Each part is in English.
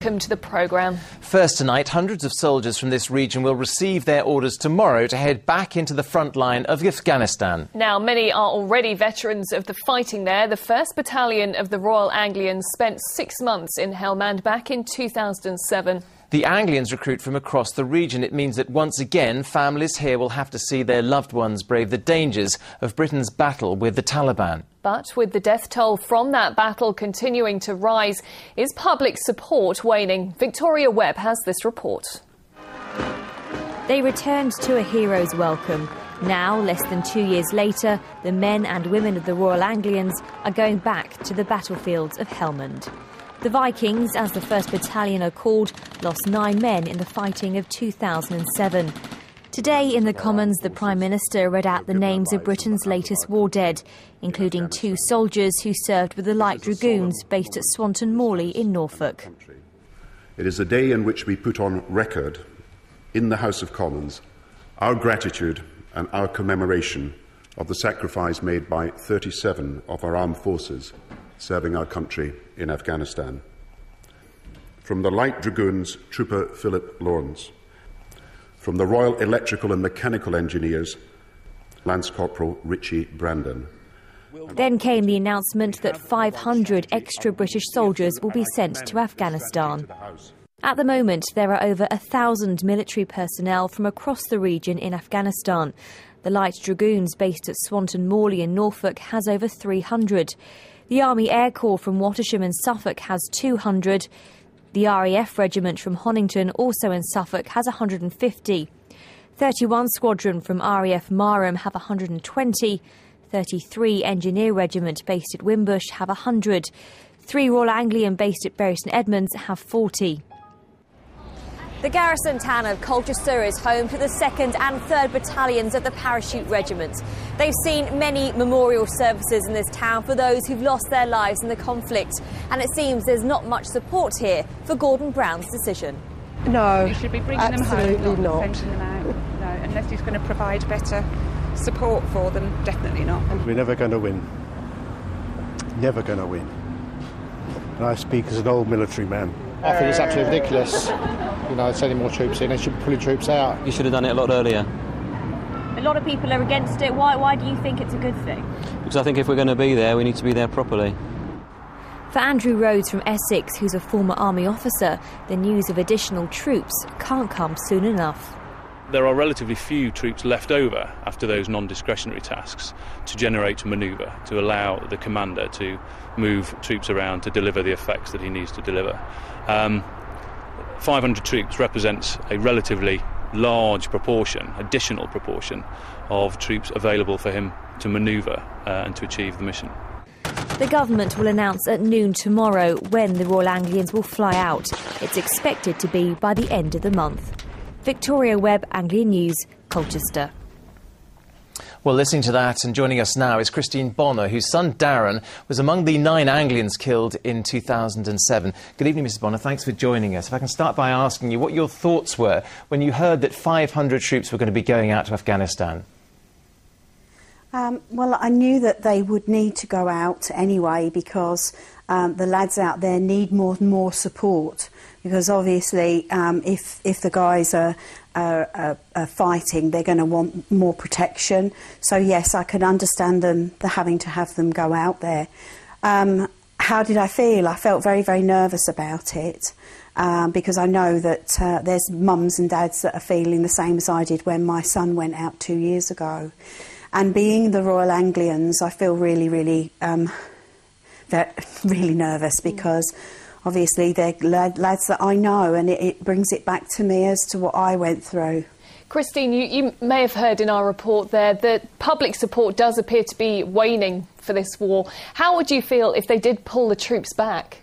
welcome to the programme. First tonight, hundreds of soldiers from this region will receive their orders tomorrow to head back into the front line of Afghanistan. Now, many are already veterans of the fighting there. The 1st Battalion of the Royal Anglians spent 6 months in Helmand back in 2007. The Anglians recruit from across the region. It means that once again, families here will have to see their loved ones brave the dangers of Britain's battle with the Taliban. But with the death toll from that battle continuing to rise, is public support waning? Victoria Webb has this report. They returned to a hero's welcome. Now, less than 2 years later, the men and women of the Royal Anglians are going back to the battlefields of Helmand. The Vikings, as the 1st Battalion are called, lost 9 men in the fighting of 2007. Today in the Commons, the Prime Minister read out the names of Britain's latest war dead, including 2 soldiers who served with the Light Dragoons based at Swanton Morley in Norfolk. It is a day in which we put on record, in the House of Commons, our gratitude and our commemoration of the sacrifice made by 37 of our armed forces serving our country in Afghanistan. From the Light Dragoons, Trooper Philip Lawrence. From the Royal Electrical and Mechanical Engineers, Lance Corporal Richie Brandon. Then came the announcement that 500 extra British soldiers will be sent to Afghanistan. At the moment, there are over 1,000 military personnel from across the region in Afghanistan. The Light Dragoons, based at Swanton Morley in Norfolk, has over 300. The Army Air Corps from Wattisham and Suffolk has 200. The RAF Regiment from Honington, also in Suffolk, has 150. 31 Squadron from RAF Marham have 120. 33 Engineer Regiment based at Wimbush have 100. 3 Royal Anglian based at Bury St Edmunds have 40. The garrison town of Colchester is home to the 2nd and 3rd Battalions of the Parachute Regiment. They've seen many memorial services in this town for those who've lost their lives in the conflict, and it seems there's not much support here for Gordon Brown's decision. No, you should be bringing them home, not sending them out. No, unless he's going to provide better support for them, definitely not. We're never going to win. Never going to win. And I speak as an old military man. I think it's absolutely ridiculous. You know, sending more troops in, they should be pulling troops out. You should have done it a lot earlier. A lot of people are against it. Why do you think it's a good thing? Because I think if we're going to be there, we need to be there properly. For Andrew Rhodes from Essex, who's a former army officer, the news of additional troops can't come soon enough. There are relatively few troops left over after those non-discretionary tasks to generate manoeuvre, to allow the commander to move troops around to deliver the effects that he needs to deliver. 500 troops represents a relatively large proportion, additional proportion, of troops available for him to manoeuvre and to achieve the mission. The government will announce at noon tomorrow when the Royal Anglians will fly out. It's expected to be by the end of the month. Victoria Webb, Anglian News, Colchester. Well, listening to that and joining us now is Christine Bonner, whose son Darren was among the 9 Anglians killed in 2007. Good evening, Mrs. Bonner. Thanks for joining us. If I can start by asking you what your thoughts were when you heard that 500 troops were going to be going out to Afghanistan. Well, I knew that they would need to go out anyway because the lads out there need more support. Because obviously, if the guys are fighting, they're going to want more protection. So yes, I can understand them having to have them go out there. How did I feel? I felt very, very nervous about it because I know that there's mums and dads that are feeling the same as I did when my son went out 2 years ago. And being the Royal Anglians, I feel really, really, really nervous because obviously they're lads that I know, and it brings it back to me as to what I went through. Christine, you may have heard in our report there that public support does appear to be waning for this war. How would you feel if they did pull the troops back?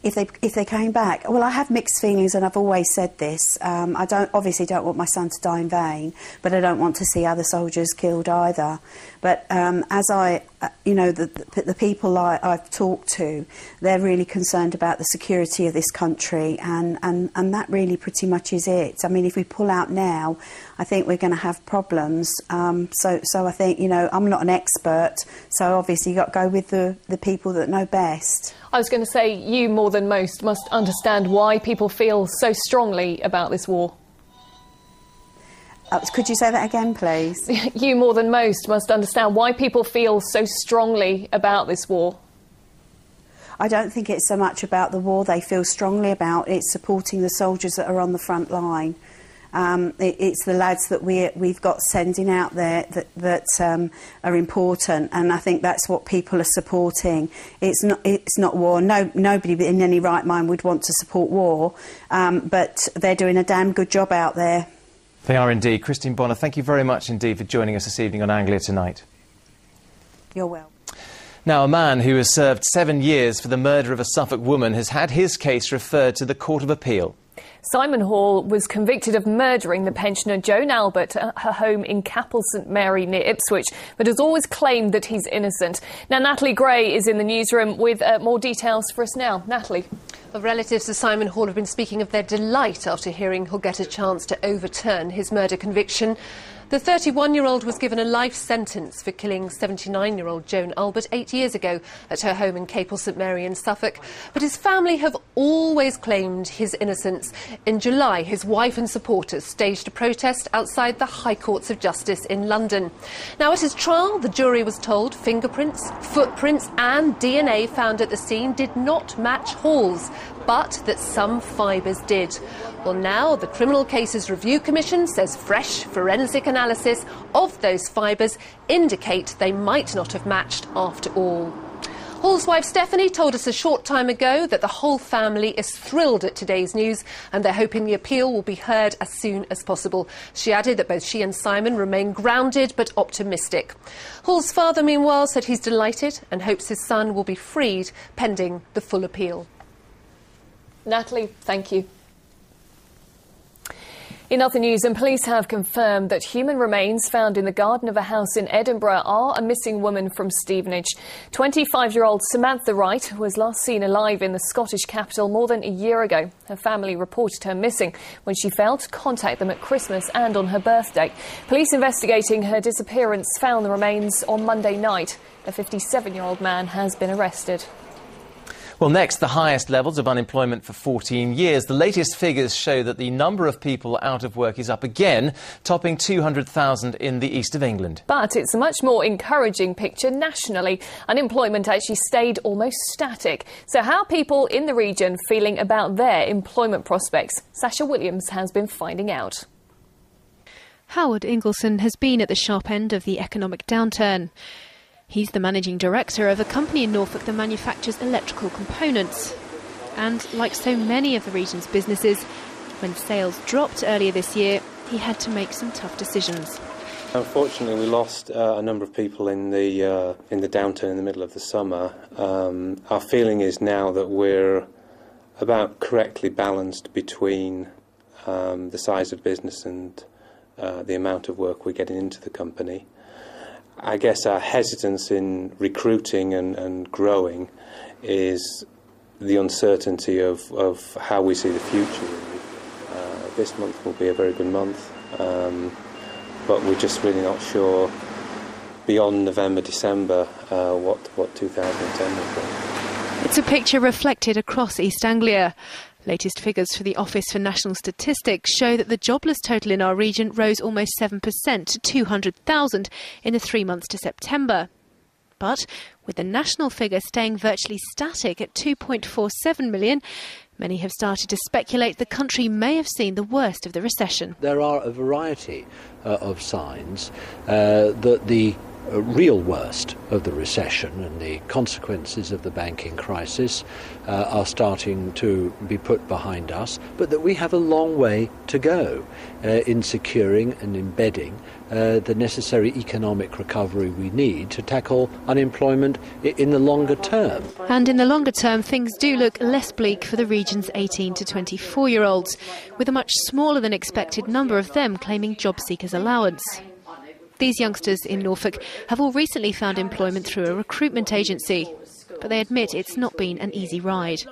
If they came back, well, I have mixed feelings, and I've always said this. I obviously don't want my son to die in vain, but I don't want to see other soldiers killed either. But as the people I've talked to, they're really concerned about the security of this country, and that really pretty much is it. I mean, if we pull out now, I think we're going to have problems. So I think, I'm not an expert, so obviously you've got to go with the people that know best. I was going to say, you more more than most, must understand why people feel so strongly about this war. Could you say that again, please? You more than most must understand why people feel so strongly about this war. I don't think it's so much about the war they feel strongly about. It's supporting the soldiers that are on the front line. It's the lads that we've got sending out there that are important, and I think that's what people are supporting. It's not war. Nobody in any right mind would want to support war, but they're doing a damn good job out there. They are indeed. Christine Bonner, thank you very much indeed for joining us this evening on Anglia Tonight. You're welcome. Now, a man who has served 7 years for the murder of a Suffolk woman has had his case referred to the Court of Appeal. Simon Hall was convicted of murdering the pensioner Joan Albert at her home in Capel St Mary near Ipswich, but has always claimed that he's innocent. Now, Natalie Gray is in the newsroom with more details for us now. Natalie. The relatives of Simon Hall have been speaking of their delight after hearing he'll get a chance to overturn his murder conviction. The 31-year-old was given a life sentence for killing 79-year-old Joan Albert 8 years ago at her home in Capel St Mary in Suffolk. But his family have always claimed his innocence. In July, his wife and supporters staged a protest outside the High Courts of Justice in London. Now, at his trial, the jury was told fingerprints, footprints and DNA found at the scene did not match Hall's, but that some fibres did. Well, now the Criminal Cases Review Commission says fresh forensic analysis of those fibres indicate they might not have matched after all. Hall's wife Stephanie told us a short time ago that the whole family is thrilled at today's news and they're hoping the appeal will be heard as soon as possible. She added that both she and Simon remain grounded but optimistic. Hall's father, meanwhile, said he's delighted and hopes his son will be freed pending the full appeal. Natalie, thank you. In other news, and police have confirmed that human remains found in the garden of a house in Edinburgh are a missing woman from Stevenage. 25-year-old Samantha Wright was last seen alive in the Scottish capital more than a year ago. Her family reported her missing when she failed to contact them at Christmas and on her birthday. Police investigating her disappearance found the remains on Monday night. A 57-year-old man has been arrested. Well, next, the highest levels of unemployment for 14 years. The latest figures show that the number of people out of work is up again, topping 200,000 in the east of England. But it's a much more encouraging picture nationally. Unemployment actually stayed almost static. So how are people in the region feeling about their employment prospects? Sasha Williams has been finding out. Howard Ingleson has been at the sharp end of the economic downturn. He's the managing director of a company in Norfolk that manufactures electrical components. And like so many of the region's businesses, when sales dropped earlier this year, he had to make some tough decisions. Unfortunately, we lost a number of people in the downturn in the middle of the summer. Our feeling is now that we're about correctly balanced between the size of business and the amount of work we're getting into the company. I guess our hesitance in recruiting and growing is the uncertainty of how we see the future. This month will be a very good month, but we're just really not sure beyond November, December what 2010 will be. It's a picture reflected across East Anglia. Latest figures for the Office for National Statistics show that the jobless total in our region rose almost 7% to 200,000 in the 3 months to September. But with the national figure staying virtually static at 2.47 million, many have started to speculate the country may have seen the worst of the recession. There are a variety of signs that the real worst of the recession and the consequences of the banking crisis are starting to be put behind us, but that we have a long way to go in securing and embedding the necessary economic recovery we need to tackle unemployment in the longer term. And in the longer term, things do look less bleak for the region's 18 to 24-year-olds, with a much smaller than expected number of them claiming job seekers allowance. These youngsters in Norfolk have all recently found employment through a recruitment agency, but they admit it's not been an easy ride.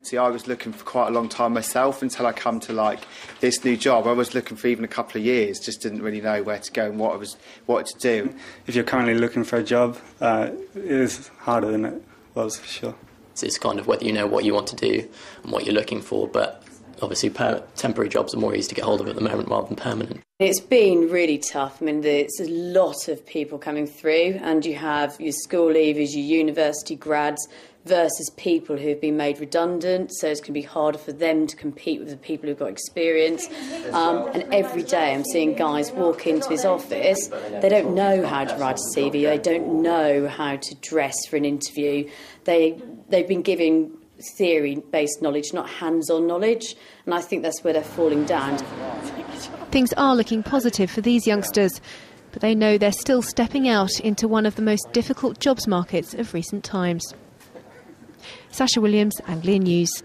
See, I was looking for quite a long time myself until I come to this new job. I was looking for even a couple of years, just didn't really know where to go and what to do. If you're currently looking for a job, it is harder than it was, for sure. It's kind of whether you know what you want to do and what you're looking for, but obviously temporary jobs are more easy to get hold of at the moment rather than permanent. It's been really tough. I mean, there's a lot of people coming through, and you have your school leavers, your university grads, versus people who've been made redundant, so it's going to be harder for them to compete with the people who've got experience. And every day I'm seeing guys walk into his office, they don't know how to write a CV, they don't know how to dress for an interview. They've been given theory-based knowledge, not hands-on knowledge, and I think that's where they're falling down. Things are looking positive for these youngsters, but they know they're still stepping out into one of the most difficult jobs markets of recent times. Sasha Williams, Anglian News.